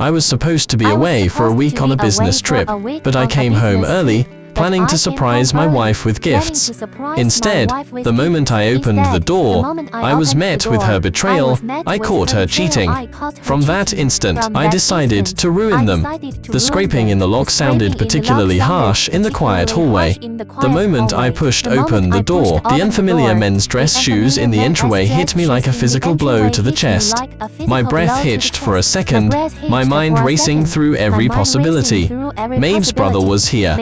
I was supposed to be away for a week on a business trip, but I came home early, planning to surprise my wife with gifts. Instead, the moment I opened the door, I was met with her betrayal. I caught her cheating. From that instant, I decided to ruin them. The scraping in the lock sounded particularly harsh in the quiet hallway. The moment I pushed open the door, the unfamiliar men's dress shoes in the entryway hit me like a physical blow to the chest. My breath hitched for a second, my mind racing through every possibility. Maeve's brother was here.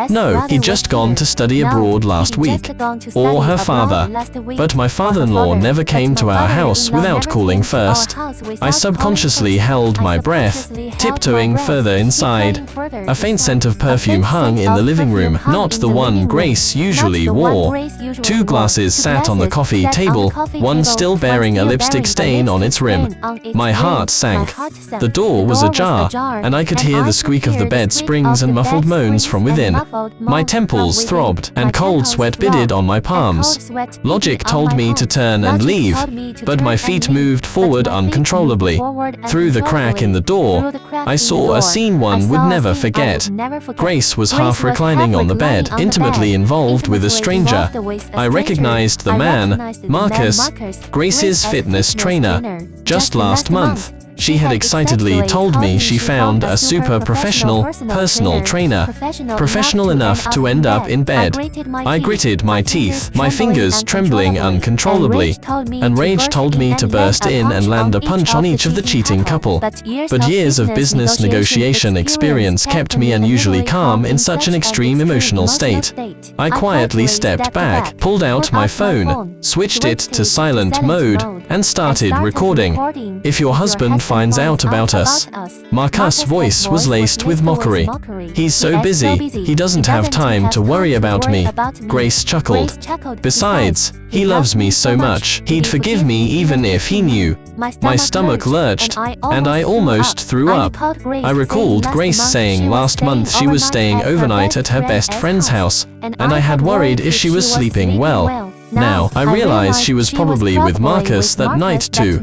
No, he'd just gone to study abroad last week. Or her father. But my father-in-law never came to our house without calling first. I subconsciously held my breath, tiptoeing further inside. A faint scent of perfume hung in the living room, not the one Grace usually wore. 2 glasses sat on the coffee table, one still bearing a lipstick stain on its rim. My heart sank. The door was ajar, and I could hear the squeak of the bed springs and muffled moans from within. My temples throbbed, and cold sweat beaded on my palms. Logic told me to turn and leave, but my feet moved forward uncontrollably. Through the crack in the door, I saw a scene one would never forget. Grace was half reclining on the bed, intimately involved with a stranger. I recognized the man, Marcus, Grace's fitness trainer. Just last month, she had excitedly told me she found a super professional personal trainer. Professional enough to end up in bed. I gritted my teeth, my fingers trembling uncontrollably. And rage told me to burst in and land a punch on each of the cheating couple. But years of business negotiation experience kept me unusually calm in such an extreme emotional state. I quietly stepped back, pulled out my phone, switched it to silent mode, and started recording. If your husband finds out about us. Marcus' voice was laced with mockery. He's so busy, he doesn't have time to worry about me. Grace chuckled. Besides, he loves me so much, he'd forgive me even if he knew. My stomach lurched, and I almost threw up. I recalled Grace saying last month she was staying overnight at her best friend's house, and I had worried if she was sleeping well. Now, I realize she was probably with Marcus that night too.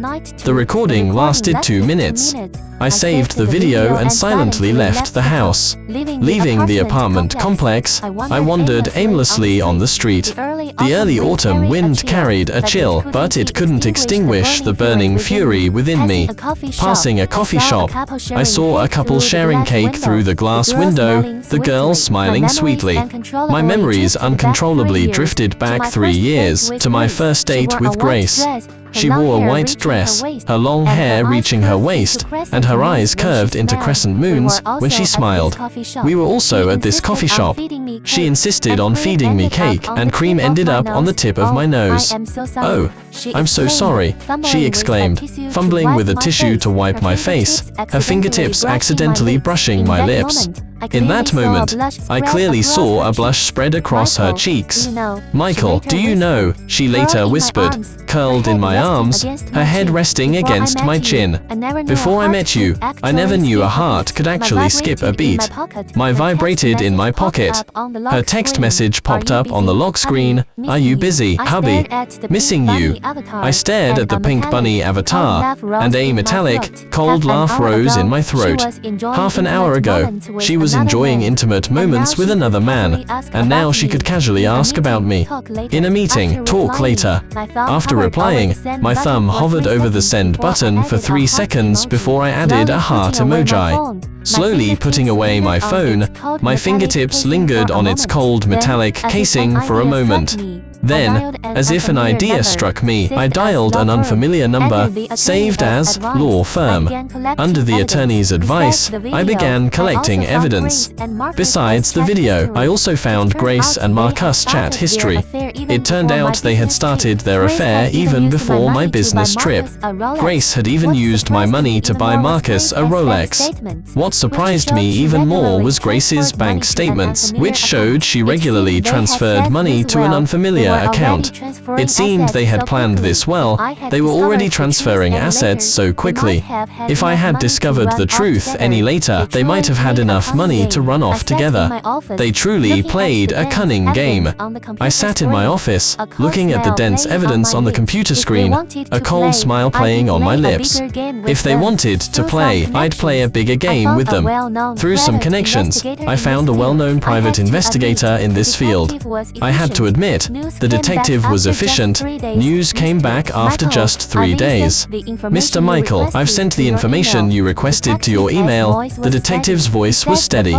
The recording lasted 2 minutes. I saved the video and silently left the house. Leaving the apartment complex, I wandered aimlessly on the street. The early autumn wind carried a chill, but it couldn't extinguish the burning fury within me. Passing a coffee shop, I saw a couple sharing cake through the glass window, the girl smiling sweetly. My memories uncontrollably drifted back 3 years, to my first date with Grace. She wore a white dress, her long hair reaching her waist, and her eyes curved into crescent moons when she smiled. We were also at this coffee shop. She insisted on feeding me cake, and cream ended up on the tip of my nose. "Oh, I'm so sorry," she exclaimed, fumbling with a tissue to wipe my face, her fingertips accidentally brushing my lips. In that moment, I clearly saw a blush spread across her cheeks. "Michael, do you know," she later whispered, curled in my arms, her head resting against my chin. "Before I met you, I never knew a heart could actually skip a beat." My vibrated in my pocket. Her text message popped up on the lock screen. "Are you busy, hubby? Missing you." I stared at the pink bunny avatar, and a metallic, cold laugh rose in my throat. Half an hour ago, she was enjoying intimate moments with another man, and now she could casually ask about me. In a meeting, talk later. After replying, my thumb hovered over the send button for 3 seconds before I added a heart emoji. Slowly putting away my phone, my fingertips lingered on its cold metallic casing for a moment. Then, as if an idea struck me, I dialed an unfamiliar number, saved as law firm. Under the attorney's advice, I began collecting evidence. Besides the video, I also found Grace and Marcus' chat history. It turned out they had started their affair even before my business trip. Grace had even used my money to buy Marcus a Rolex. What surprised me even more was Grace's bank statements, which showed she regularly transferred money to an unfamiliar Jumia account. It seemed they had planned this well. They were already transferring assets so quickly. If I had discovered the truth any later, they might have had enough money to run off together. They truly played a cunning game. I sat in my office, looking at the dense evidence on the computer screen, a cold smile playing on my lips. If they wanted to play, I'd play a bigger game with them. Through some connections, I found a well-known private investigator in this field. I had to admit, the detective was efficient. News came back after just 3 days. Mr. Michael, I've sent the information you requested to your email. The detective's voice was steady.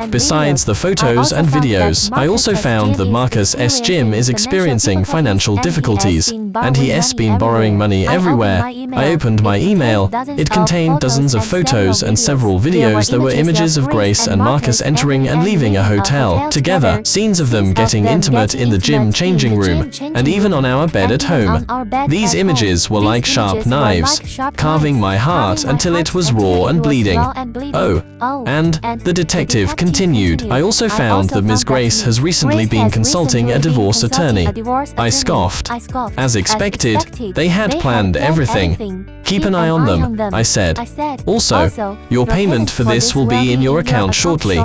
Besides the photos and videos, I also found that Marcus S. Jim is experiencing financial difficulties, and he has been borrowing money everywhere. I opened my email. It contained dozens of photos and several videos. There were images of Grace and Marcus entering and leaving a hotel together, scenes of them getting intimate in the gym changing room, and even on our bed at home. These images were like sharp knives, carving my heart until it was raw and bleeding. Oh, and the detective continued. I also found that Ms. Grace has recently been consulting a divorce attorney. I scoffed. As expected, they had planned everything. Keep an eye on them, I said. Also, your payment for this will be in your account shortly.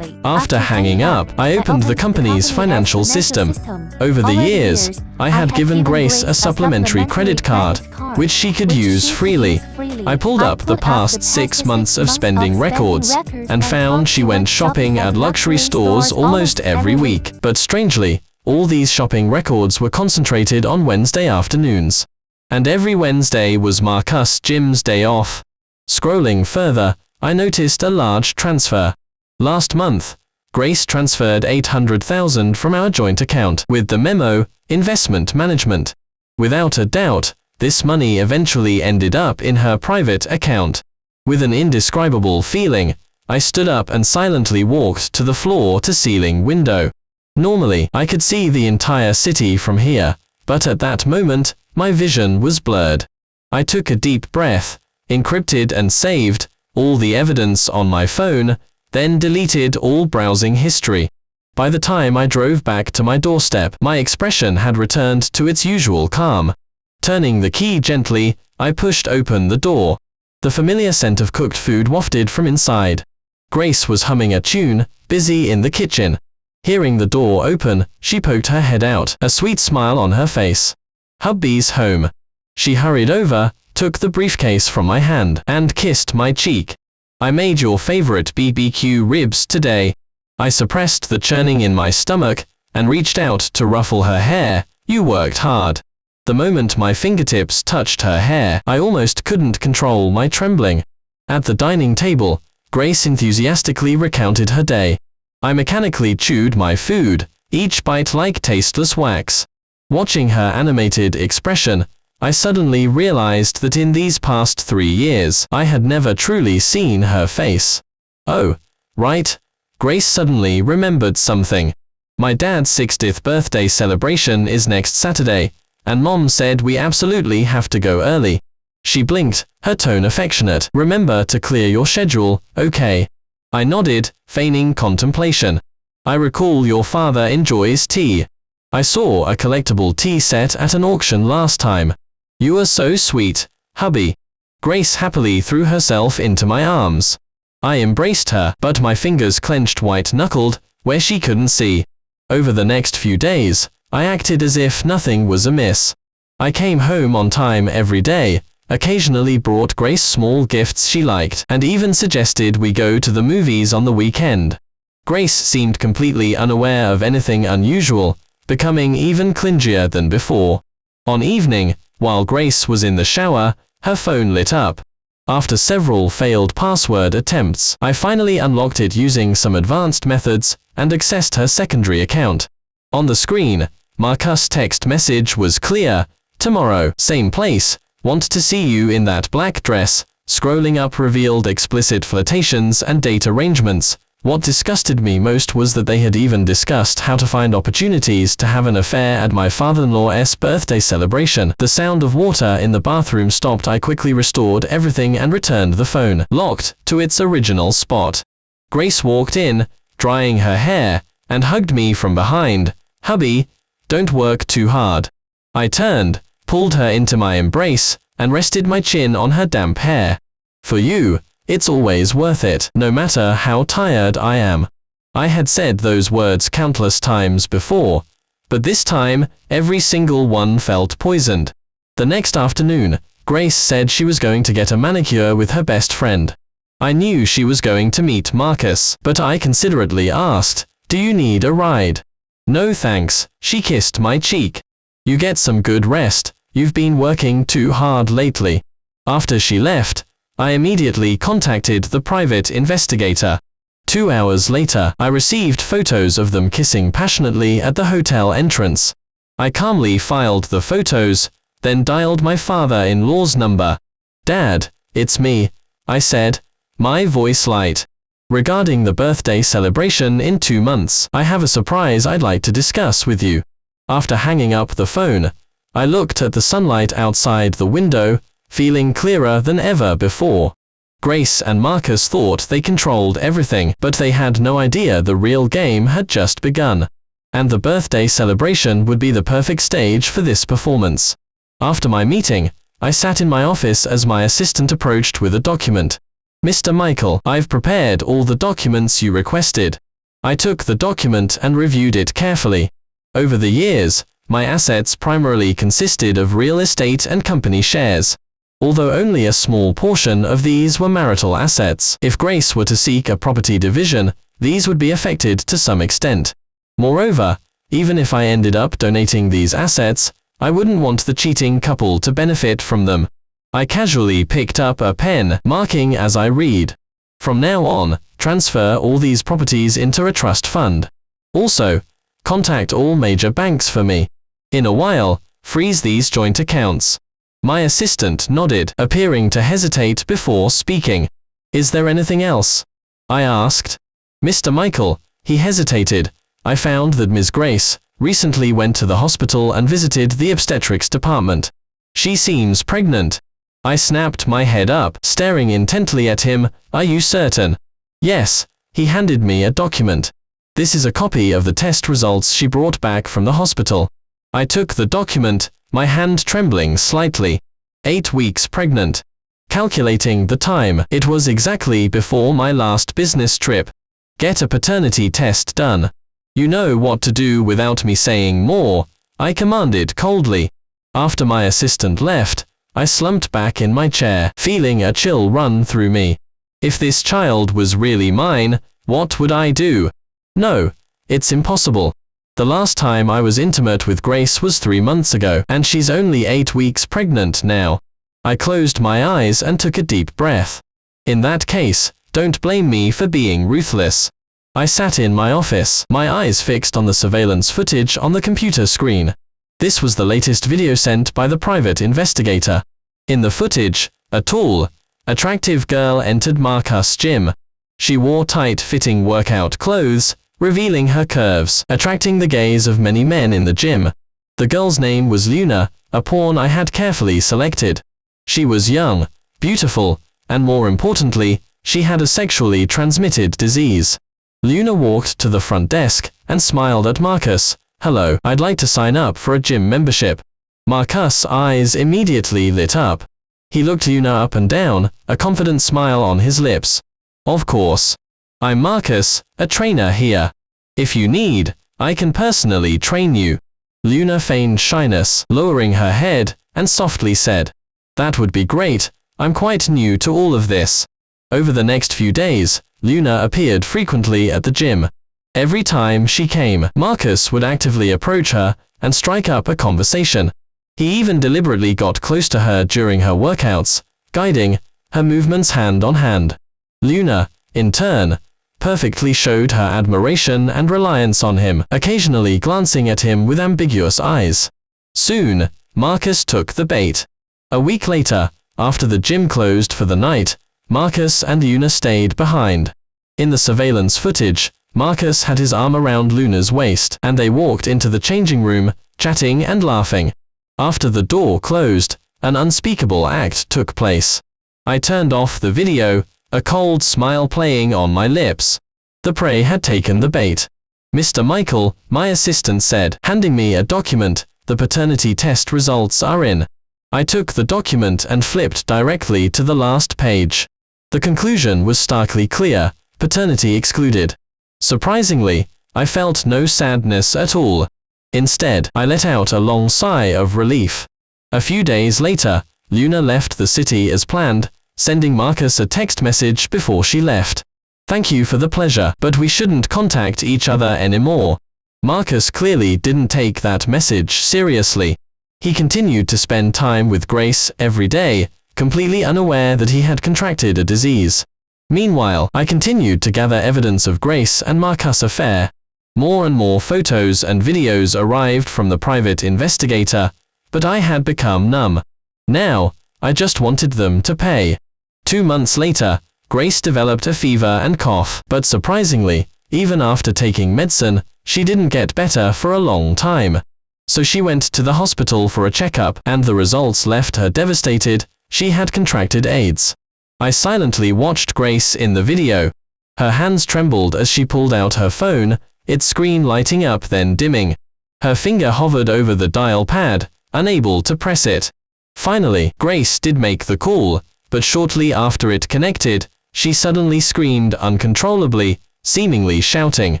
After hanging up, I opened the company's financial system. Over the years, I had given Grace a supplementary credit card, which she could use freely. I pulled up the past 6 months of spending records, and found she went shopping at luxury stores almost every week. But strangely, all these shopping records were concentrated on Wednesday afternoons. And every Wednesday was Marcus Jim's day off. Scrolling further, I noticed a large transfer. Last month, Grace transferred $800,000 from our joint account with the memo, investment management. Without a doubt, this money eventually ended up in her private account. With an indescribable feeling, I stood up and silently walked to the floor-to-ceiling window. Normally, I could see the entire city from here, but at that moment, my vision was blurred. I took a deep breath, encrypted and saved all the evidence on my phone, then deleted all browsing history. By the time I drove back to my doorstep, my expression had returned to its usual calm. Turning the key gently, I pushed open the door. The familiar scent of cooked food wafted from inside. Grace was humming a tune, busy in the kitchen. Hearing the door open, she poked her head out, a sweet smile on her face. "Hubby's home." She hurried over, took the briefcase from my hand, and kissed my cheek. "I made your favorite BBQ ribs today." I suppressed the churning in my stomach, and reached out to ruffle her hair. "You worked hard." The moment my fingertips touched her hair, I almost couldn't control my trembling. At the dining table, Grace enthusiastically recounted her day. I mechanically chewed my food, each bite like tasteless wax. Watching her animated expression, I suddenly realized that in these past 3 years, I had never truly seen her face. Oh, right. Grace suddenly remembered something. My dad's 60th birthday celebration is next Saturday, and Mom said we absolutely have to go early. She blinked, her tone affectionate. "Remember to clear your schedule, okay?" I nodded, feigning contemplation. "I recall your father enjoys tea. I saw a collectible tea set at an auction last time. You are so sweet, hubby." Grace happily threw herself into my arms. I embraced her, but my fingers clenched white-knuckled, where she couldn't see. Over the next few days, I acted as if nothing was amiss. I came home on time every day, occasionally brought Grace small gifts she liked, and even suggested we go to the movies on the weekend. Grace seemed completely unaware of anything unusual, becoming even clingier than before. On evening, while Grace was in the shower, her phone lit up. After several failed password attempts, I finally unlocked it using some advanced methods, and accessed her secondary account. On the screen, Marcus' text message was clear: "Tomorrow, same place. Want to see you in that black dress." Scrolling up revealed explicit flirtations and date arrangements. What disgusted me most was that they had even discussed how to find opportunities to have an affair at my father-in-law's birthday celebration. The sound of water in the bathroom stopped. I quickly restored everything and returned the phone, locked, to its original spot. Grace walked in, drying her hair, and hugged me from behind. "Hubby, don't work too hard. I turned, pulled her into my embrace, and rested my chin on her damp hair. For you, it's always worth it, no matter how tired I am. I had said those words countless times before, but this time, every single one felt poisoned. The next afternoon, Grace said she was going to get a manicure with her best friend. I knew she was going to meet Marcus, but I considerately asked, "Do you need a ride?" "No thanks," she kissed my cheek. "You get some good rest, you've been working too hard lately." After she left, I immediately contacted the private investigator. 2 hours later, I received photos of them kissing passionately at the hotel entrance. I calmly filed the photos, then dialed my father-in-law's number. "Dad, it's me," I said, my voice light. "Regarding the birthday celebration in 2 months, I have a surprise I'd like to discuss with you." After hanging up the phone, I looked at the sunlight outside the window, feeling clearer than ever before. Grace and Marcus thought they controlled everything, but they had no idea the real game had just begun. And the birthday celebration would be the perfect stage for this performance. After my meeting, I sat in my office as my assistant approached with a document. "Mr. Michael, I've prepared all the documents you requested." I took the document and reviewed it carefully. Over the years, my assets primarily consisted of real estate and company shares. Although only a small portion of these were marital assets, if Grace were to seek a property division, these would be affected to some extent. Moreover, even if I ended up donating these assets, I wouldn't want the cheating couple to benefit from them. I casually picked up a pen, marking as I read. "From now on, transfer all these properties into a trust fund. Also, contact all major banks for me. In a while, freeze these joint accounts." My assistant nodded, appearing to hesitate before speaking. "Is there anything else?" I asked. "Mr. Michael," he hesitated, "I found that Ms. Grace recently went to the hospital and visited the obstetrics department. She seems pregnant." I snapped my head up, staring intently at him. "Are you certain?" "Yes." He handed me a document. "This is a copy of the test results she brought back from the hospital." I took the document, my hand trembling slightly. 8 weeks pregnant. Calculating the time, it was exactly before my last business trip. "Get a paternity test done. You know what to do." Without me saying more, I commanded coldly. After my assistant left, I slumped back in my chair, feeling a chill run through me. If this child was really mine, what would I do? No, it's impossible. The last time I was intimate with Grace was 3 months ago, and she's only 8 weeks pregnant now. I closed my eyes and took a deep breath. In that case, don't blame me for being ruthless. I sat in my office, my eyes fixed on the surveillance footage on the computer screen. This was the latest video sent by the private investigator. In the footage, a tall, attractive girl entered Marcus' gym. She wore tight-fitting workout clothes, revealing her curves, attracting the gaze of many men in the gym. The girl's name was Luna, a pawn I had carefully selected. She was young, beautiful, and more importantly, she had a sexually transmitted disease. Luna walked to the front desk and smiled at Marcus. "Hello, I'd like to sign up for a gym membership." Marcus' eyes immediately lit up. He looked Luna up and down, a confident smile on his lips. "Of course. I'm Marcus, a trainer here. If you need, I can personally train you." Luna feigned shyness, lowering her head, and softly said, "That would be great, I'm quite new to all of this." Over the next few days, Luna appeared frequently at the gym. Every time she came, Marcus would actively approach her and strike up a conversation. He even deliberately got close to her during her workouts, guiding her movements hand on hand. Luna, in turn, perfectly showed her admiration and reliance on him, occasionally glancing at him with ambiguous eyes. Soon, Marcus took the bait. A week later, after the gym closed for the night, Marcus and Luna stayed behind. In the surveillance footage, Marcus had his arm around Luna's waist, and they walked into the changing room, chatting and laughing. After the door closed, an unspeakable act took place. I turned off the video, a cold smile playing on my lips. The prey had taken the bait. Mr. Michael, my assistant said, handing me a document. The paternity test results are in. I took the document and flipped directly to the last page. The conclusion was starkly clear: paternity excluded. Surprisingly, I felt no sadness at all. Instead, I let out a long sigh of relief. A few days later, Luna left the city as planned, sending Marcus a text message before she left. Thank you for the pleasure, but we shouldn't contact each other anymore. Marcus clearly didn't take that message seriously. He continued to spend time with Grace every day, completely unaware that he had contracted a disease. Meanwhile, I continued to gather evidence of Grace and Marcus' affair. More and more photos and videos arrived from the private investigator, but I had become numb. Now, I just wanted them to pay. 2 months later, Grace developed a fever and cough, but surprisingly, even after taking medicine, she didn't get better for a long time. So she went to the hospital for a checkup, and the results left her devastated. She had contracted AIDS. I silently watched Grace in the video. Her hands trembled as she pulled out her phone, its screen lighting up then dimming. Her finger hovered over the dial pad, unable to press it. Finally, Grace did make the call, but shortly after it connected, she suddenly screamed uncontrollably, seemingly shouting,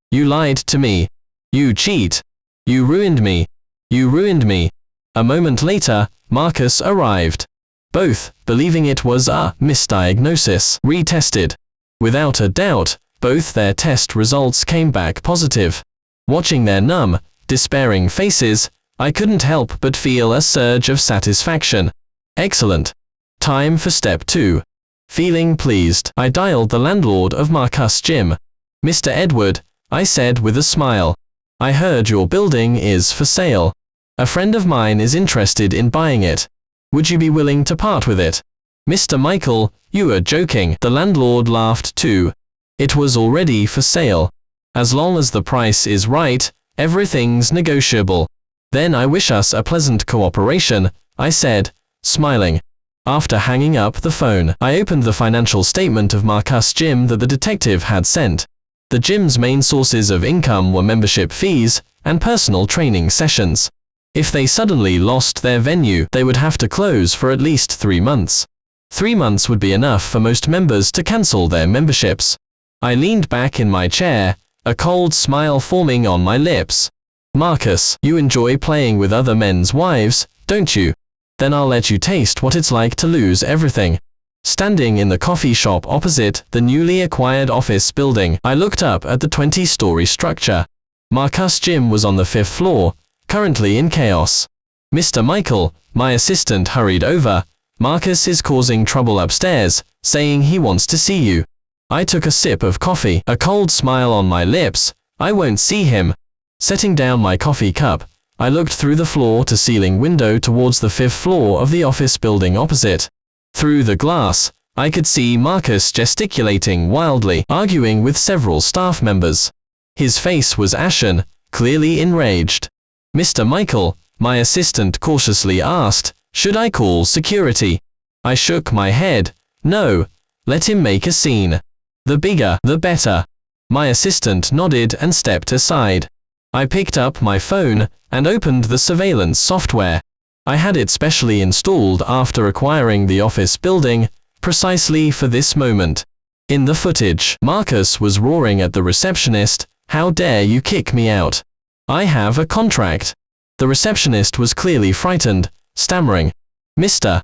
"You lied to me. You cheat. You ruined me. You ruined me." A moment later, Marcus arrived. Both, believing it was a misdiagnosis, retested. Without a doubt, both their test results came back positive. Watching their numb, despairing faces, I couldn't help but feel a surge of satisfaction. Excellent. Time for step 2. Feeling pleased, I dialed the landlord of Marcus' gym. "Mr. Edward," I said with a smile. "I heard your building is for sale. A friend of mine is interested in buying it. Would you be willing to part with it?" "Mr. Michael, you are joking." The landlord laughed too. "It was already for sale. As long as the price is right, everything's negotiable." "Then I wish us a pleasant cooperation," I said, smiling. After hanging up the phone, I opened the financial statement of Marcus' gym that the detective had sent. The gym's main sources of income were membership fees and personal training sessions. If they suddenly lost their venue, they would have to close for at least 3 months. 3 months would be enough for most members to cancel their memberships. I leaned back in my chair, a cold smile forming on my lips. "Marcus, you enjoy playing with other men's wives, don't you? Then I'll let you taste what it's like to lose everything." Standing in the coffee shop opposite the newly acquired office building, I looked up at the 20-story structure. Marcus' gym was on the 5th floor, currently in chaos. "Mr. Michael," my assistant hurried over, "Marcus is causing trouble upstairs, saying he wants to see you." I took a sip of coffee, a cold smile on my lips. "I won't see him." Setting down my coffee cup, I looked through the floor-to-ceiling window towards the 5th floor of the office building opposite. Through the glass, I could see Marcus gesticulating wildly, arguing with several staff members. His face was ashen, clearly enraged. "Mr. Michael," my assistant cautiously asked, "should I call security?" I shook my head. "No, let him make a scene. The bigger, the better." My assistant nodded and stepped aside. I picked up my phone and opened the surveillance software. I had it specially installed after acquiring the office building, precisely for this moment. In the footage, Marcus was roaring at the receptionist, "How dare you kick me out? I have a contract." The receptionist was clearly frightened, stammering, Mr.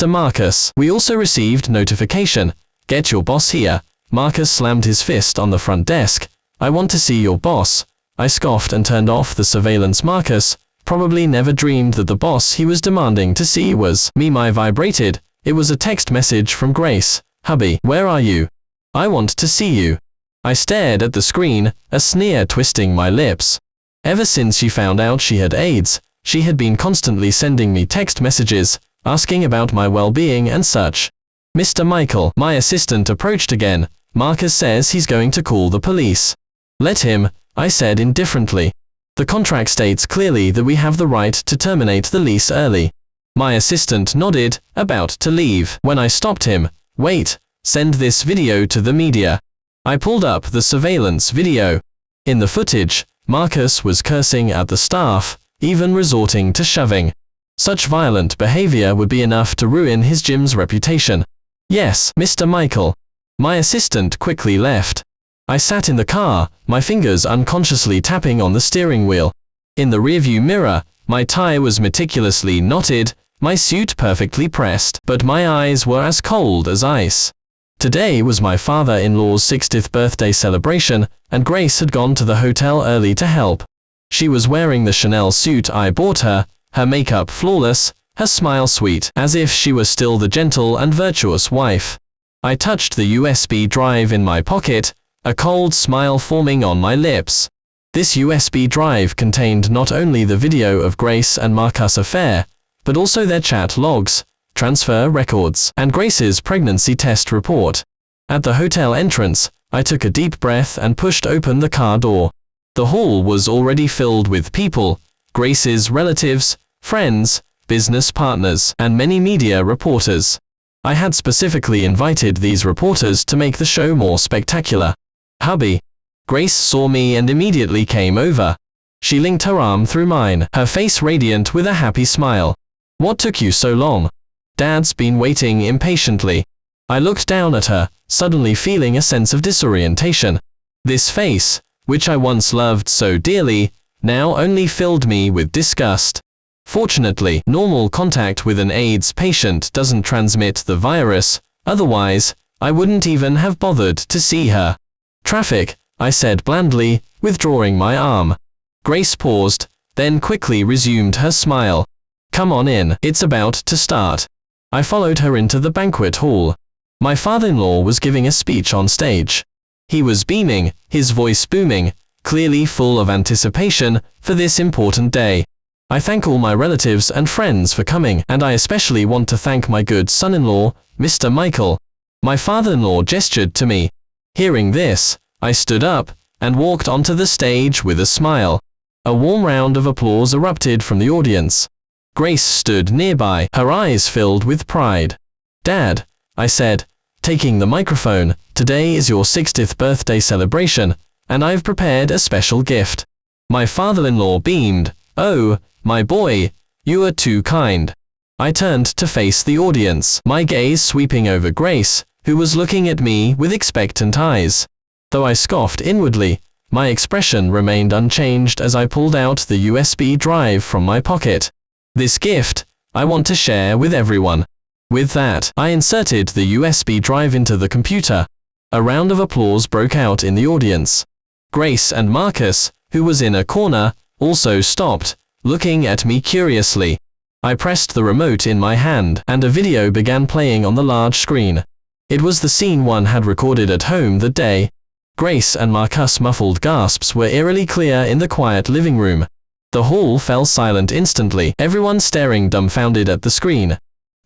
Marcus, we also received notification. Get your boss here." Marcus slammed his fist on the front desk. "I want to see your boss." I scoffed and turned off the surveillance. Marcus probably never dreamed that the boss he was demanding to see was me. My vibrated. It was a text message from Grace. "Hubby, where are you? I want to see you." I stared at the screen, a sneer twisting my lips. Ever since she found out she had AIDS, she had been constantly sending me text messages, asking about my well-being and such. "Mr. Michael," my assistant approached again. "Marcus says he's going to call the police." "Let him," I said indifferently. "The contract states clearly that we have the right to terminate the lease early." My assistant nodded, about to leave, when I stopped him. "Wait, send this video to the media." I pulled up the surveillance video. In the footage, Marcus was cursing at the staff, even resorting to shoving. Such violent behavior would be enough to ruin his gym's reputation. Yes, Mr. Michael. My assistant quickly left. I sat in the car, my fingers unconsciously tapping on the steering wheel. In the rearview mirror, my tie was meticulously knotted, my suit perfectly pressed, but my eyes were as cold as ice. Today was my father-in-law's 60th birthday celebration, and Grace had gone to the hotel early to help. She was wearing the Chanel suit I bought her, her makeup flawless, her smile sweet, as if she was still the gentle and virtuous wife. I touched the USB drive in my pocket, a cold smile forming on my lips. This USB drive contained not only the video of Grace and Marcus' affair, but also their chat logs, transfer records, and Grace's pregnancy test report. At the hotel entrance, I took a deep breath and pushed open the car door. The hall was already filled with people, Grace's relatives, friends, business partners, and many media reporters. I had specifically invited these reporters to make the show more spectacular. Hubby. Grace saw me and immediately came over. She linked her arm through mine, her face radiant with a happy smile. What took you so long? Dad's been waiting impatiently. I looked down at her, suddenly feeling a sense of disorientation. This face, which I once loved so dearly, now only filled me with disgust. Fortunately, normal contact with an AIDS patient doesn't transmit the virus, otherwise, I wouldn't even have bothered to see her. Traffic, I said blandly, withdrawing my arm. Grace paused, then quickly resumed her smile. Come on in, it's about to start. I followed her into the banquet hall. My father-in-law was giving a speech on stage. He was beaming, his voice booming, clearly full of anticipation for this important day. I thank all my relatives and friends for coming, and I especially want to thank my good son-in-law, Mr. Michael. My father-in-law gestured to me. Hearing this, I stood up and walked onto the stage with a smile. A warm round of applause erupted from the audience. Grace stood nearby, her eyes filled with pride. Dad, I said, taking the microphone, today is your 60th birthday celebration, and I've prepared a special gift. My father-in-law beamed. Oh, my boy, you are too kind. I turned to face the audience, my gaze sweeping over Grace, who was looking at me with expectant eyes. Though I scoffed inwardly, my expression remained unchanged as I pulled out the USB drive from my pocket. This gift, I want to share with everyone. With that, I inserted the USB drive into the computer. A round of applause broke out in the audience. Grace and Marcus, who was in a corner, also stopped, looking at me curiously. I pressed the remote in my hand, and a video began playing on the large screen. It was the scene one had recorded at home that day. Grace and Marcus' muffled gasps were eerily clear in the quiet living room. The hall fell silent instantly, everyone staring dumbfounded at the screen.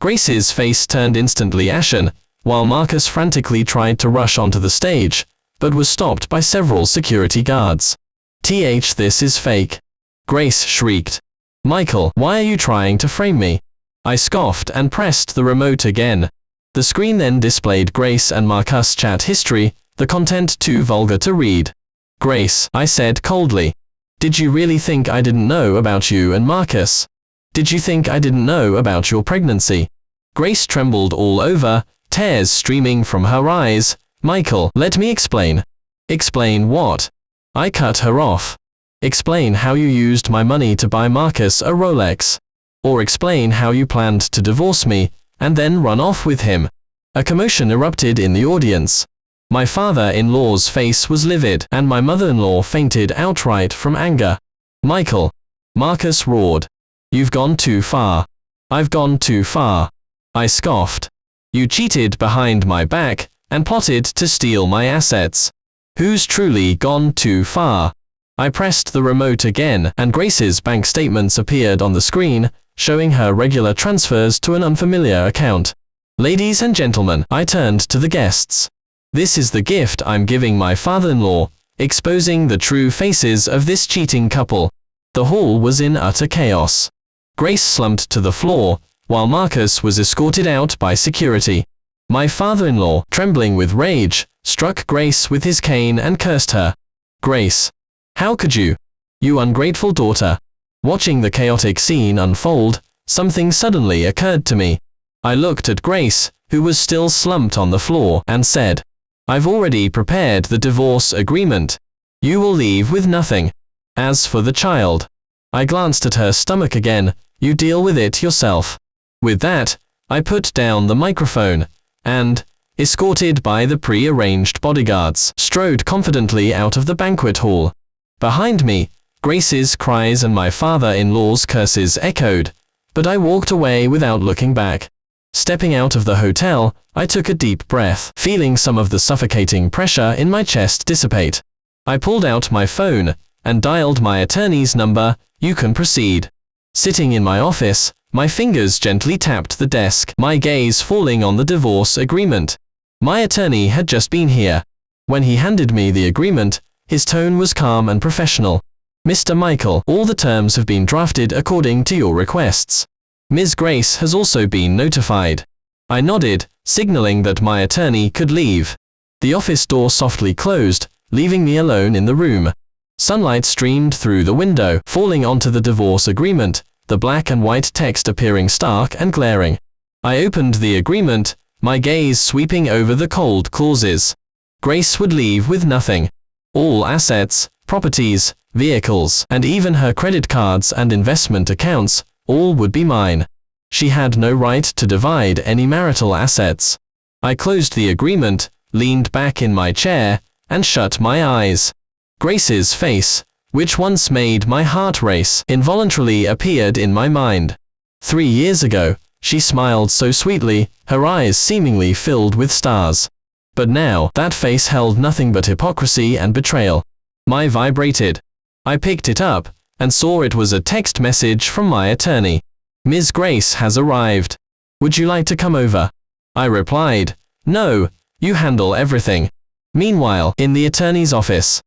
Grace's face turned instantly ashen, while Marcus frantically tried to rush onto the stage, but was stopped by several security guards. This is fake. Grace shrieked. Michael, why are you trying to frame me? I scoffed and pressed the remote again. The screen then displayed Grace and Marcus' chat history, the content too vulgar to read. Grace, I said coldly. Did you really think I didn't know about you and Marcus? Did you think I didn't know about your pregnancy? Grace trembled all over, tears streaming from her eyes. Michael, let me explain. Explain what? I cut her off. Explain how you used my money to buy Marcus a Rolex. Or explain how you planned to divorce me, and then run off with him. A commotion erupted in the audience. My father-in-law's face was livid, and my mother-in-law fainted outright from anger. Michael. Marcus roared. You've gone too far. I've gone too far. I scoffed. You cheated behind my back, and plotted to steal my assets. Who's truly gone too far? I pressed the remote again, and Grace's bank statements appeared on the screen, showing her regular transfers to an unfamiliar account. Ladies and gentlemen, I turned to the guests. This is the gift I'm giving my father-in-law, exposing the true faces of this cheating couple. The hall was in utter chaos. Grace slumped to the floor, while Marcus was escorted out by security. My father-in-law, trembling with rage, struck Grace with his cane and cursed her. Grace. How could you? You ungrateful daughter. Watching the chaotic scene unfold, something suddenly occurred to me. I looked at Grace, who was still slumped on the floor, and said, I've already prepared the divorce agreement. You will leave with nothing. As for the child, I glanced at her stomach again. You deal with it yourself. With that, I put down the microphone, and, escorted by the pre-arranged bodyguards, strode confidently out of the banquet hall. Behind me, Grace's cries and my father-in-law's curses echoed, but I walked away without looking back. Stepping out of the hotel, I took a deep breath, feeling some of the suffocating pressure in my chest dissipate. I pulled out my phone, and dialed my attorney's number. You can proceed. Sitting in my office, my fingers gently tapped the desk, my gaze falling on the divorce agreement. My attorney had just been here. When he handed me the agreement, his tone was calm and professional. Mr. Michael, all the terms have been drafted according to your requests. Ms. Grace has also been notified. I nodded, signaling that my attorney could leave. The office door softly closed, leaving me alone in the room. Sunlight streamed through the window, falling onto the divorce agreement, the black and white text appearing stark and glaring. I opened the agreement, my gaze sweeping over the cold clauses. Grace would leave with nothing. All assets, properties, vehicles, and even her credit cards and investment accounts, all would be mine. She had no right to divide any marital assets. I closed the agreement, leaned back in my chair, and shut my eyes. Grace's face, which once made my heart race, involuntarily appeared in my mind. 3 years ago, she smiled so sweetly, her eyes seemingly filled with stars. But now, that face held nothing but hypocrisy and betrayal. Mine vibrated. I picked it up, and saw it was a text message from my attorney. Ms. Grace has arrived. Would you like to come over? I replied, no, you handle everything. Meanwhile, in the attorney's office,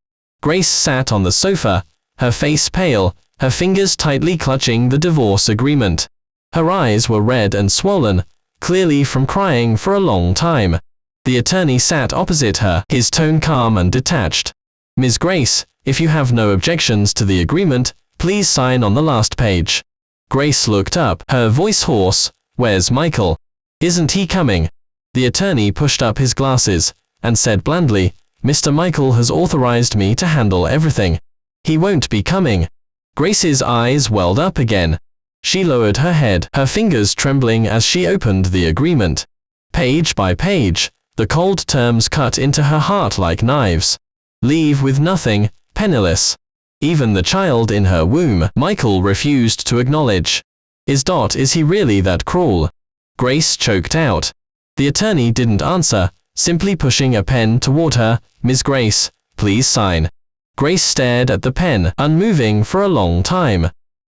Grace sat on the sofa, her face pale, her fingers tightly clutching the divorce agreement. Her eyes were red and swollen, clearly from crying for a long time. The attorney sat opposite her, his tone calm and detached. Ms. Grace, if you have no objections to the agreement, please sign on the last page. Grace looked up, her voice hoarse. Where's Michael? Isn't he coming? The attorney pushed up his glasses, and said blandly, Mr. Michael has authorized me to handle everything. He won't be coming. Grace's eyes welled up again. She lowered her head, her fingers trembling as she opened the agreement. Page by page, the cold terms cut into her heart like knives. Leave with nothing, penniless. Even the child in her womb, Michael refused to acknowledge. Is he really that cruel? Grace choked out. The attorney didn't answer, simply pushing a pen toward her. Ms. Grace, please sign. Grace stared at the pen, unmoving for a long time.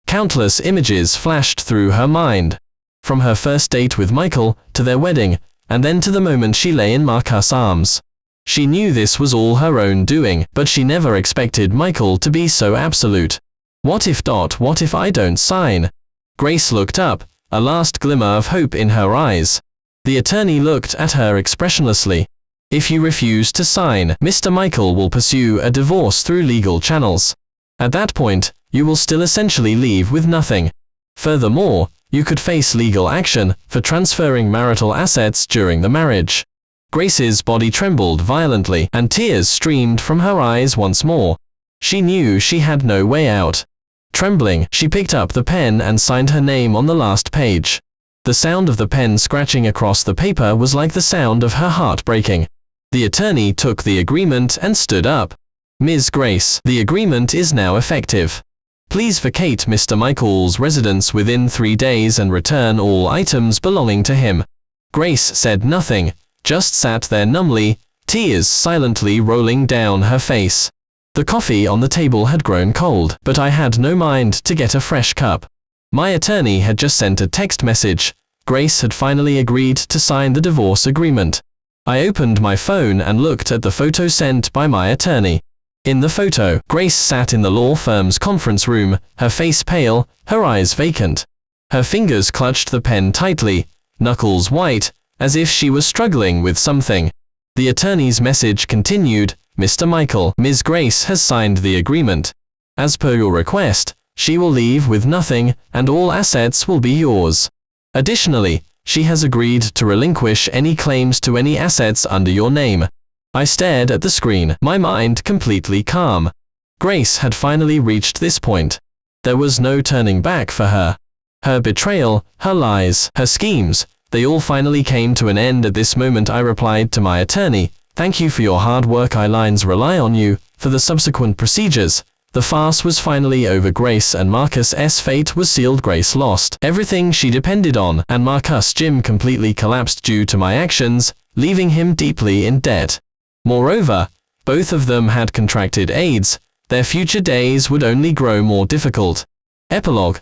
Countless images flashed through her mind. From her first date with Michael, to their wedding, and then to the moment she lay in Marcus' arms. She knew this was all her own doing, but she never expected Michael to be so absolute. What if I don't sign? Grace looked up, a last glimmer of hope in her eyes. The attorney looked at her expressionlessly. If you refuse to sign, Mr. Michael will pursue a divorce through legal channels. At that point, you will still essentially leave with nothing. Furthermore, you could face legal action for transferring marital assets during the marriage. Grace's body trembled violently, and tears streamed from her eyes once more. She knew she had no way out. Trembling, she picked up the pen and signed her name on the last page. The sound of the pen scratching across the paper was like the sound of her heart breaking. The attorney took the agreement and stood up. Ms. Grace, the agreement is now effective. Please vacate Mr. Michael's residence within 3 days and return all items belonging to him. Grace said nothing, just sat there numbly, tears silently rolling down her face. The coffee on the table had grown cold, but I had no mind to get a fresh cup. My attorney had just sent a text message. Grace had finally agreed to sign the divorce agreement. I opened my phone and looked at the photo sent by my attorney. In the photo, Grace sat in the law firm's conference room, her face pale, her eyes vacant. Her fingers clutched the pen tightly, knuckles white, as if she was struggling with something. The attorney's message continued, Mr. Michael, Ms. Grace has signed the agreement. As per your request, she will leave with nothing, and all assets will be yours. Additionally, she has agreed to relinquish any claims to any assets under your name. I stared at the screen, my mind completely calm. Grace had finally reached this point. There was no turning back for her. Her betrayal, her lies, her schemes, they all finally came to an end at this moment. I replied to my attorney, "Thank you for your hard work. I lines rely on you for the subsequent procedures." The farce was finally over. Grace and Marcus's fate was sealed. Grace lost everything she depended on, and Marcus' gym completely collapsed due to my actions, leaving him deeply in debt. Moreover, both of them had contracted AIDS. Their future days would only grow more difficult. Epilogue.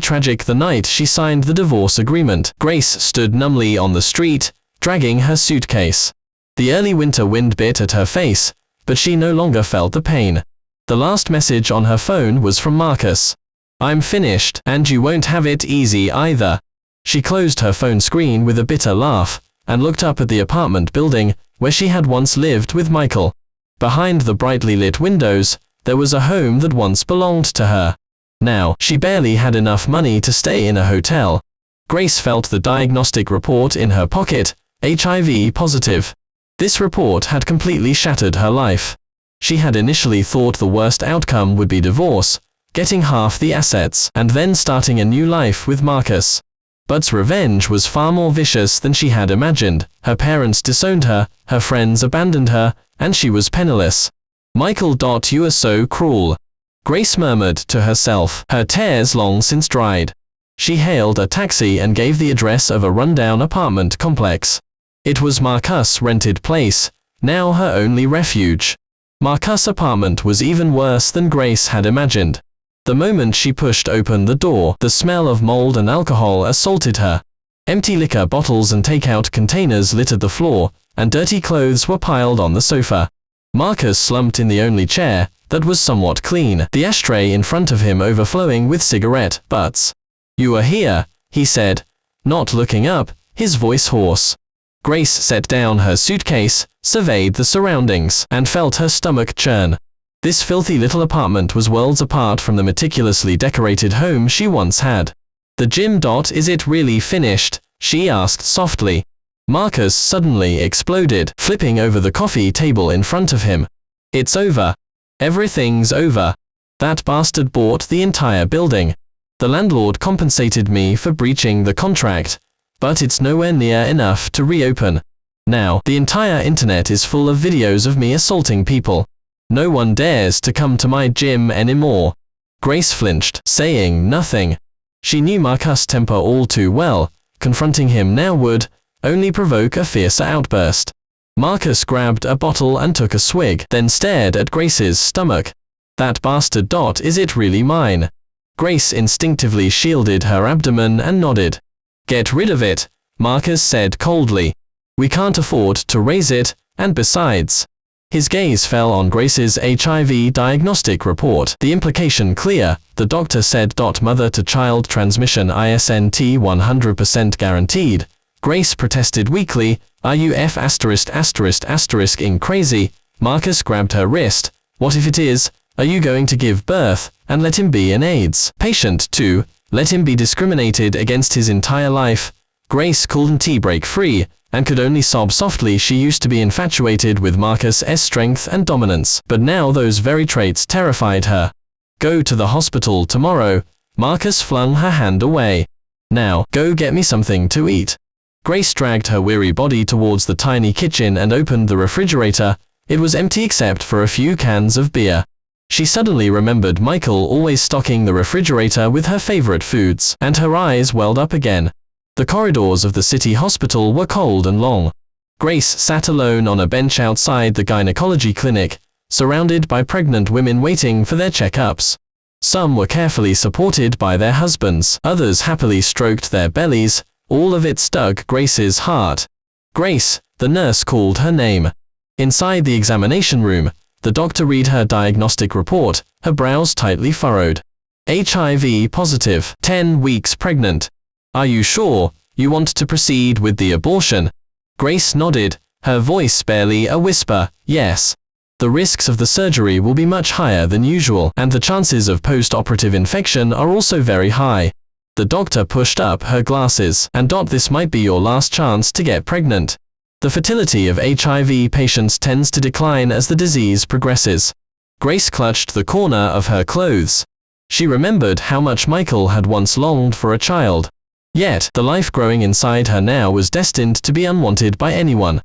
Tragic. The night she signed the divorce agreement, Grace stood numbly on the street, dragging her suitcase. The early winter wind bit at her face, but she no longer felt the pain. The last message on her phone was from Marcus. "I'm finished, and you won't have it easy either." She closed her phone screen with a bitter laugh, and looked up at the apartment building, where she had once lived with Michael. Behind the brightly lit windows, there was a home that once belonged to her. Now, she barely had enough money to stay in a hotel. Grace felt the diagnostic report in her pocket, HIV positive. This report had completely shattered her life. She had initially thought the worst outcome would be divorce, getting half the assets, and then starting a new life with Marcus. But revenge was far more vicious than she had imagined. Her parents disowned her, her friends abandoned her, and she was penniless. "Michael. You are so cruel," Grace murmured to herself, her tears long since dried. She hailed a taxi and gave the address of a rundown apartment complex. It was Marcus' rented place, now her only refuge. Marcus' apartment was even worse than Grace had imagined. The moment she pushed open the door, the smell of mold and alcohol assaulted her. Empty liquor bottles and takeout containers littered the floor, and dirty clothes were piled on the sofa. Marcus slumped in the only chair that was somewhat clean, the ashtray in front of him overflowing with cigarette butts. "You are here," he said, not looking up, his voice hoarse. Grace set down her suitcase, surveyed the surroundings, and felt her stomach churn. This filthy little apartment was worlds apart from the meticulously decorated home she once had. "The gym. Is it really finished?" she asked softly. Marcus suddenly exploded, flipping over the coffee table in front of him. "It's over. Everything's over. That bastard bought the entire building. The landlord compensated me for breaching the contract, but it's nowhere near enough to reopen. Now, the entire internet is full of videos of me assaulting people. No one dares to come to my gym anymore." Grace flinched, saying nothing. She knew Marcus' temper all too well. Confronting him now would only provoke a fiercer outburst. Marcus grabbed a bottle and took a swig, then stared at Grace's stomach. "That bastard. Is it really mine?" Grace instinctively shielded her abdomen and nodded. "Get rid of it," Marcus said coldly. "We can't afford to raise it, and besides..." His gaze fell on Grace's HIV diagnostic report. The implication clear, the doctor said. "Mother-to-child transmission isn't 100% guaranteed." Grace protested weakly. "Are you ******ing crazy?" Marcus grabbed her wrist. "What if it is? Are you going to give birth and let him be an AIDS patient too? Let him be discriminated against his entire life?" Grace couldn't break free, and could only sob softly. She used to be infatuated with Marcus's strength and dominance, but now those very traits terrified her. "Go to the hospital tomorrow." Marcus flung her hand away. "Now, go get me something to eat." Grace dragged her weary body towards the tiny kitchen and opened the refrigerator. It was empty except for a few cans of beer. She suddenly remembered Michael always stocking the refrigerator with her favorite foods, and her eyes welled up again. The corridors of the city hospital were cold and long. Grace sat alone on a bench outside the gynecology clinic, surrounded by pregnant women waiting for their checkups. Some were carefully supported by their husbands, others happily stroked their bellies. All of it stung Grace's heart. "Grace," the nurse called her name. Inside the examination room, the doctor read her diagnostic report, her brows tightly furrowed. "HIV positive, 10 weeks pregnant. Are you sure you want to proceed with the abortion?" Grace nodded, her voice barely a whisper. "Yes." The risks of the surgery will be much higher than usual, and the chances of post-operative infection are also very high. The doctor pushed up her glasses. And this might be your last chance to get pregnant. The fertility of HIV patients tends to decline as the disease progresses. Grace clutched the corner of her clothes. She remembered how much Michael had once longed for a child. Yet, the life growing inside her now was destined to be unwanted by anyone.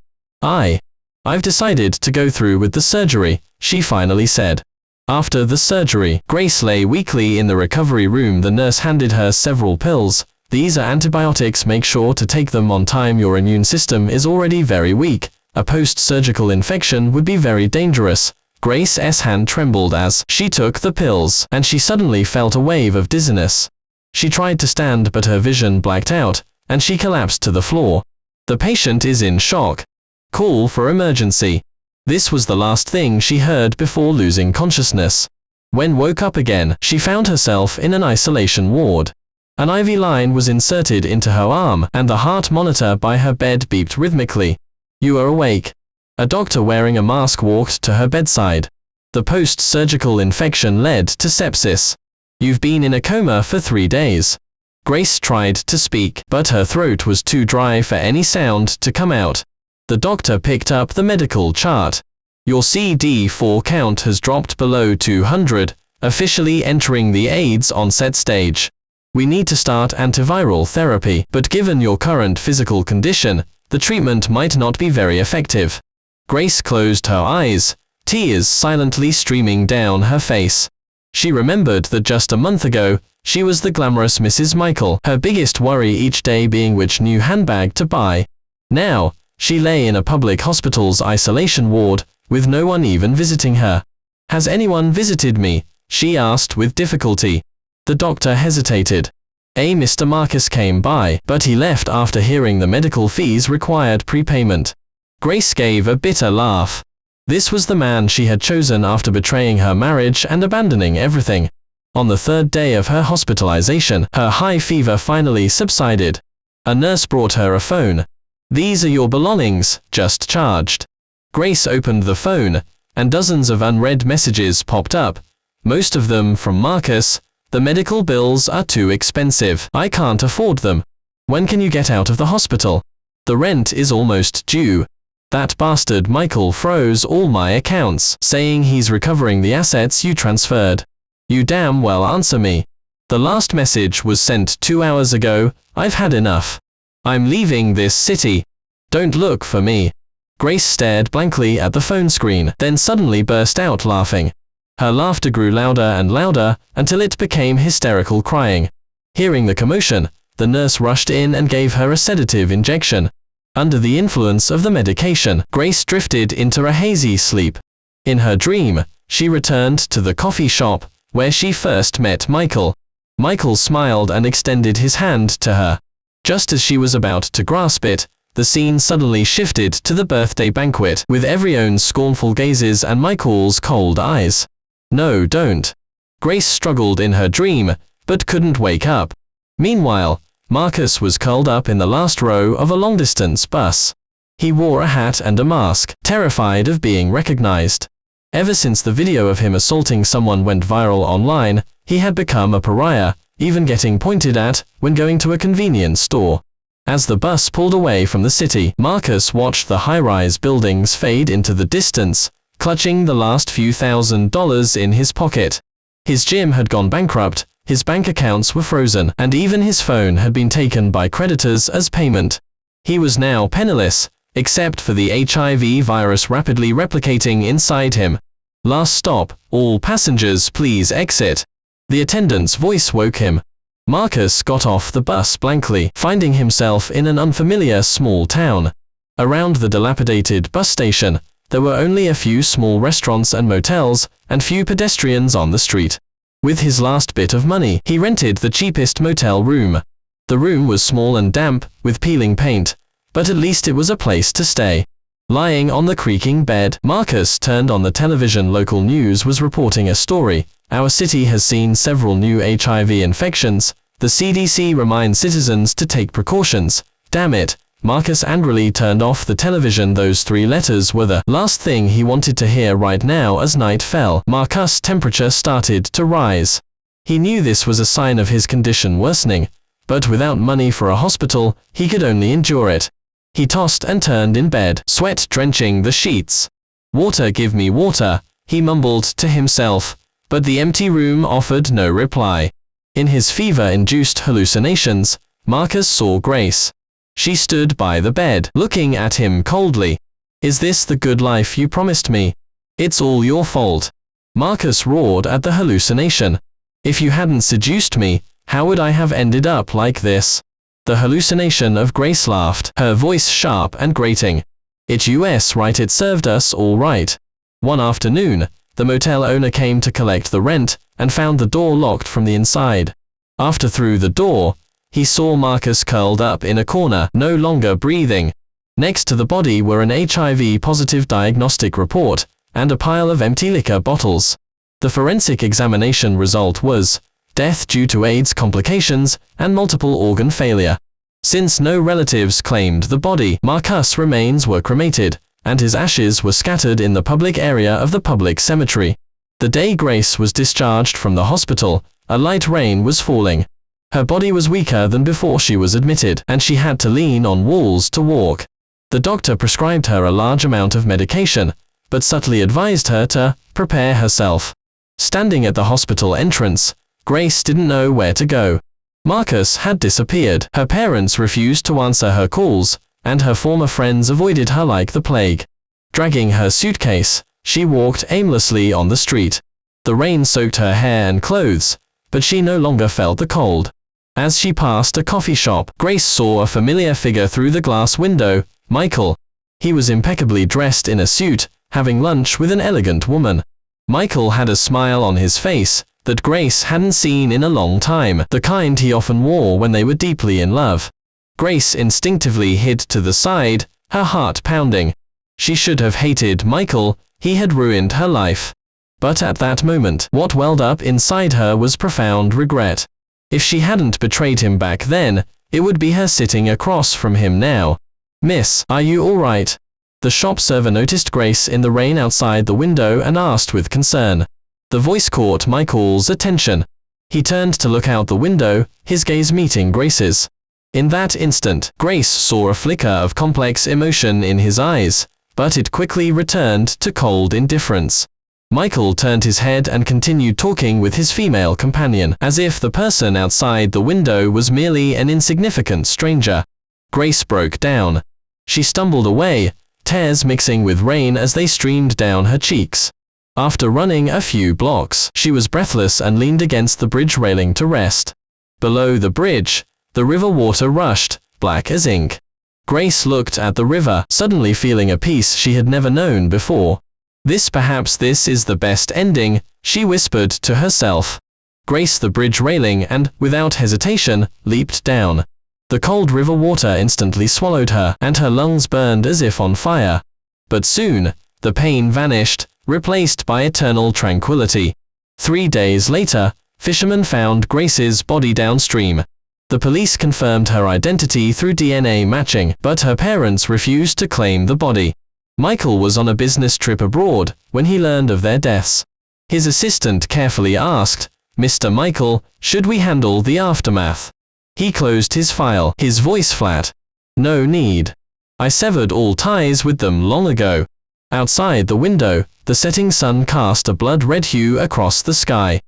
I've decided to go through with the surgery, she finally said. After the surgery, Grace lay weakly in the recovery room. The nurse handed her several pills. These are antibiotics, make sure to take them on time. Your immune system is already very weak. A post-surgical infection would be very dangerous. Grace's hand trembled as she took the pills, and she suddenly felt a wave of dizziness. She tried to stand, but her vision blacked out, and she collapsed to the floor. The patient is in shock. Call for emergency. This was the last thing she heard before losing consciousness. When woke up again, she found herself in an isolation ward. An IV line was inserted into her arm, and the heart monitor by her bed beeped rhythmically. You are awake. A doctor wearing a mask walked to her bedside. The post-surgical infection led to sepsis. You've been in a coma for 3 days. Grace tried to speak, but her throat was too dry for any sound to come out. The doctor picked up the medical chart. Your CD4 count has dropped below 200, officially entering the AIDS onset stage. We need to start antiviral therapy, but given your current physical condition, the treatment might not be very effective. Grace closed her eyes, tears silently streaming down her face. She remembered that just a month ago, she was the glamorous Mrs. Michael, her biggest worry each day being which new handbag to buy. Now, she lay in a public hospital's isolation ward, with no one even visiting her. Has anyone visited me? She asked with difficulty. The doctor hesitated. Mr. Marcus came by, but he left after hearing the medical fees required prepayment. Grace gave a bitter laugh. This was the man she had chosen after betraying her marriage and abandoning everything. On the 3rd day of her hospitalization, her high fever finally subsided. A nurse brought her a phone. These are your belongings, just charged. Grace opened the phone, and dozens of unread messages popped up, most of them from Marcus. The medical bills are too expensive. I can't afford them. When can you get out of the hospital? The rent is almost due. That bastard Michael froze all my accounts, saying he's recovering the assets you transferred. You damn well answer me. The last message was sent 2 hours ago. I've had enough. I'm leaving this city. Don't look for me. Grace stared blankly at the phone screen, then suddenly burst out laughing. Her laughter grew louder and louder, until it became hysterical crying. Hearing the commotion, the nurse rushed in and gave her a sedative injection. Under the influence of the medication, Grace drifted into a hazy sleep. In her dream, she returned to the coffee shop, where she first met Michael. Michael smiled and extended his hand to her. Just as she was about to grasp it, the scene suddenly shifted to the birthday banquet, with everyone's scornful gazes and Michael's cold eyes. No, don't. Grace struggled in her dream, but couldn't wake up. Meanwhile, Marcus was curled up in the last row of a long-distance bus. He wore a hat and a mask, terrified of being recognized. Ever since the video of him assaulting someone went viral online, he had become a pariah, even getting pointed at when going to a convenience store. As the bus pulled away from the city, Marcus watched the high-rise buildings fade into the distance, clutching the last few $1,000s in his pocket. His gym had gone bankrupt, his bank accounts were frozen, and even his phone had been taken by creditors as payment. He was now penniless, except for the HIV virus rapidly replicating inside him. Last stop, all passengers please exit. The attendant's voice woke him. Marcus got off the bus blankly, finding himself in an unfamiliar small town. Around the dilapidated bus station, there were only a few small restaurants and motels, and few pedestrians on the street. With his last bit of money, he rented the cheapest motel room. The room was small and damp, with peeling paint, but at least it was a place to stay. Lying on the creaking bed, Marcus turned on the television. Local news was reporting a story. Our city has seen several new HIV infections. The CDC reminds citizens to take precautions. Damn it, Marcus angrily turned off the television. Those 3 letters were the last thing he wanted to hear right now. As night fell, Marcus' temperature started to rise. He knew this was a sign of his condition worsening, but without money for a hospital, he could only endure it. He tossed and turned in bed, sweat drenching the sheets. "Water, give me water," he mumbled to himself, but the empty room offered no reply. In his fever-induced hallucinations, Marcus saw Grace. She stood by the bed, looking at him coldly. "Is this the good life you promised me? It's all your fault." Marcus roared at the hallucination. "If you hadn't seduced me, how would I have ended up like this?" The hallucination of Grace laughed, her voice sharp and grating. "It's us, right? It served us all right." One afternoon, the motel owner came to collect the rent, and found the door locked from the inside. After through the door, he saw Marcus curled up in a corner, no longer breathing. Next to the body were an HIV-positive diagnostic report, and a pile of empty liquor bottles. The forensic examination result was death due to AIDS complications and multiple organ failure. Since no relatives claimed the body, Marcus' remains were cremated, and his ashes were scattered in the public area of the public cemetery. The day Grace was discharged from the hospital, a light rain was falling. Her body was weaker than before she was admitted, and she had to lean on walls to walk. The doctor prescribed her a large amount of medication, but subtly advised her to prepare herself. Standing at the hospital entrance, Grace didn't know where to go. Marcus had disappeared, her parents refused to answer her calls, and her former friends avoided her like the plague. Dragging her suitcase, she walked aimlessly on the street. The rain soaked her hair and clothes, but she no longer felt the cold. As she passed a coffee shop, Grace saw a familiar figure through the glass window, Michael. He was impeccably dressed in a suit, having lunch with an elegant woman. Michael had a smile on his face that Grace hadn't seen in a long time, the kind he often wore when they were deeply in love. Grace instinctively hid to the side, her heart pounding. She should have hated Michael, he had ruined her life. But at that moment, what welled up inside her was profound regret. If she hadn't betrayed him back then, it would be her sitting across from him now. "Miss, are you all right?" The shop server noticed Grace in the rain outside the window and asked with concern. The voice caught Michael's attention. He turned to look out the window, his gaze meeting Grace's. In that instant, Grace saw a flicker of complex emotion in his eyes, but it quickly returned to cold indifference. Michael turned his head and continued talking with his female companion, as if the person outside the window was merely an insignificant stranger. Grace broke down. She stumbled away, tears mixing with rain as they streamed down her cheeks. After running a few blocks, she was breathless and leaned against the bridge railing to rest. Below the bridge, the river water rushed, black as ink. Grace looked at the river, suddenly feeling a peace she had never known before. Perhaps this is the best ending, she whispered to herself. Grace the bridge railing and, without hesitation, leaped down. The cold river water instantly swallowed her, and her lungs burned as if on fire. But soon, the pain vanished, replaced by eternal tranquility. 3 days later, fishermen found Grace's body downstream. The police confirmed her identity through DNA matching, but her parents refused to claim the body. Michael was on a business trip abroad when he learned of their deaths. His assistant carefully asked, "Mr. Michael, should we handle the aftermath?" He closed his file, his voice flat. "No need. I severed all ties with them long ago." Outside the window, the setting sun cast a blood-red hue across the sky.